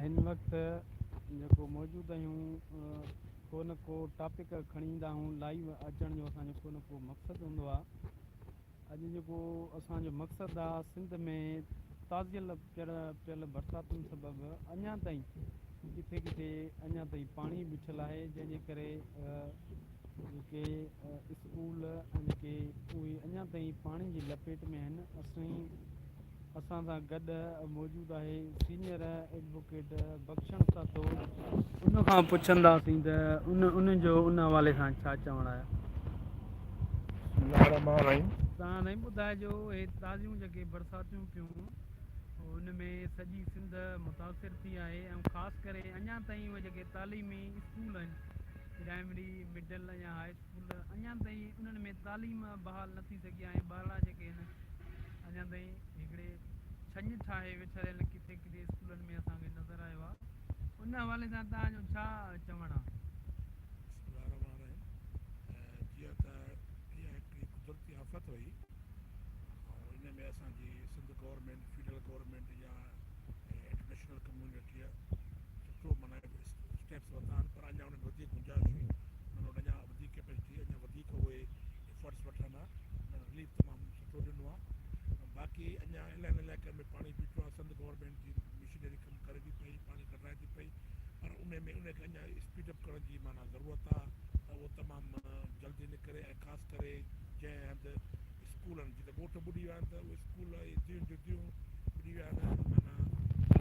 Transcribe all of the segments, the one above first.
हिन वक़्तु जेको मौजूदु आहियूं को न को टॉपिक खणी ईंदा आहियूं। लाइव अचण जो असांजो को न को मक़सदु हूंदो आहे। अॼु जेको असांजो मक़सदु आहे, सिंध में ताज़ियल पियल बरसातुनि सबबि अञा ताईं किथे किथे अञा ताईं पाणी बिछल आहे, जंहिंजे करे जेके स्कूल ऐं जेके उहे अञा ताईं पाणी जी लपेट में आहिनि। असां सां गॾु मौजूदु आहे सीनियर एडवोकेट बख़्शण साथो। उन खां पुछंदासीं त उन हवाले सां छा चवणु आहे। तव्हां नहीं ॿुधाइजो, हे ताज़ियूं जेके बरसातियूं पियूं हुन में सॼी सिंध मुतासिर थी आहे, ऐं ख़ासि करे अञा ताईं उहे जेके तालीमी स्कूल आहिनि, प्राइमरी मिडल या हाई स्कूल, अञा ताईं उन्हनि में तालीम बहाल न थी सघी आहे। ॿार जेके आहिनि अञा ताईं हिकिड़े छंज ठाहे वेठल आहिनि किथे किथे स्कूलनि में, असांखे नज़र आयो आहे। उन हवाले सां तव्हांजो छा चवणु आहे? जीअं त इहा हिकिड़ी कुदरती आफ़त हुई, ऐं इन में असांजी सिंध गवर्नमेंट, फेडरल गवर्नमेंट या इंटरनेशनल कम्यूनिटीअ सुठो माना स्टेप्स वरिता आहिनि, पर अञा उन में वधीक गुंजाइश हुई। उन्हनि अञा वधीक कैपेसिटी, अञा वधीक उहे एफर्ट्स वठनि हा। रिलीफ तमामु सुठो ॾिनो आहे। बाक़ी अञा इलाही इलाइक़नि में पाणी बीठो आहे। सिंध गवर्नमेंट जी मशीनरी कमु करे थी पई, पाणी कढाए थी पई, पर उनखे अञा स्पीडअप करण जी माना ज़रूरत आहे, त उहो तमामु जल्दी निकिरे। ऐं ख़ासि करे जंहिं हंधि स्कूल आहिनि, जिते ॻोठ ॿुॾी विया आहिनि, त उहे स्कूल ॿुॾी विया आहिनि, माना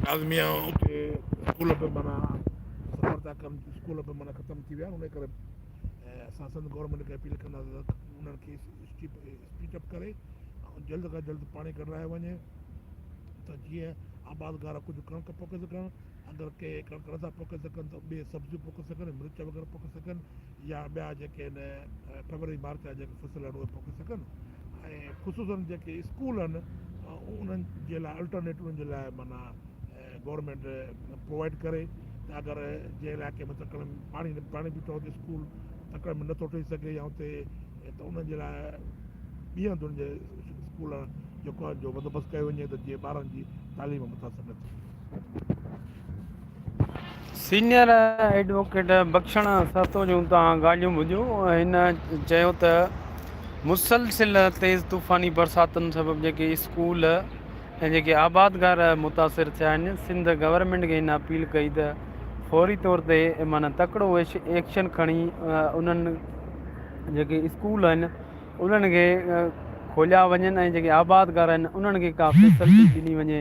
लाज़मी आहे उते स्कूल बि माना सफ़र था कनि, स्कूल बि माना ख़तमु थी विया आहिनि। उन करे असां सिंध गवर्नमेंट खे अपील कंदासीं त उन्हनि खे स्पीडअप करे ऐं जल्द खां जल्द पाणी कढाए वञे, त जीअं आबादगार कुझु कणिक पोखे सघनि। अगरि के कणिक नथा पोखे सघनि त ॿिए सब्जियूं पोखे सघनि, मिर्च वग़ैरह पोखे सघनि, या ॿिया जेके आहिनि फेबरवरी मार्च जा जेके फसल आहिनि उहे पोखे सघनि। ऐं ख़ुशूसनि जेके स्कूल आहिनि उन्हनि जे लाइ अल्टरनेटिव जे लाइ माना गवर्नमेंट प्रोवाइड करे, त अगरि जंहिं इलाइक़े में तकड़ि पाणी बीठो हुजे, स्कूल तकड़ि में नथो ठही सघे या हुते, त उन्हनि जे लाइ ॿिए हंधि जे स्कूल जेको जो बंदोबस्तु कयो वञे, त जीअं ॿारनि जी तालीम मुतासिर न थिए। सीनियर एडवोकेट बख़्शण साथो जूं तव्हां ॻाल्हियूं ॿुधियूं। हिन चयो त मुसलसिल तेज़ तूफ़ानी बरसातुनि सबबि जेके स्कूल ऐं जेके आबादगार मुतासिर थिया आहिनि, सिंध गवर्नमेंट खे हिन अपील कई त फौरी तौर ते माना तकिड़ो एक्शन खणी उन्हनि जेके स्कूल आहिनि उन्हनि खे खोलिया वञनि, ऐं जेके आबादगार आहिनि उन्हनि खे का फैसिलिटी ॾिनी वञे,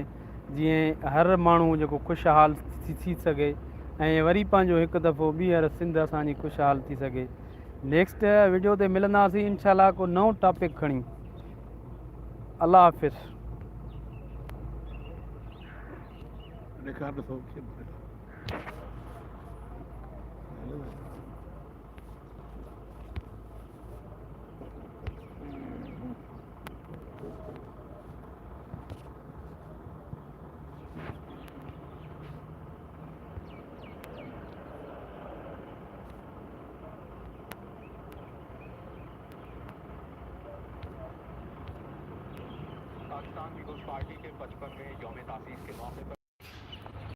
जीअं हर माण्हू जेको ख़ुशहाल थी सघे, ऐं वरी पंहिंजो हिकु दफ़ो ॿीहर सिंध असांजी ख़ुशहाल थी सघे। नेक्स्ट वीडियो ते मिलंदासीं इंशाल्लाह को नओं टॉपिक खणी। अल्लाह हाफ़िज़। पाकिस्तान पीपल्स पार्टी के 55वें यौम तासीस के मौके पर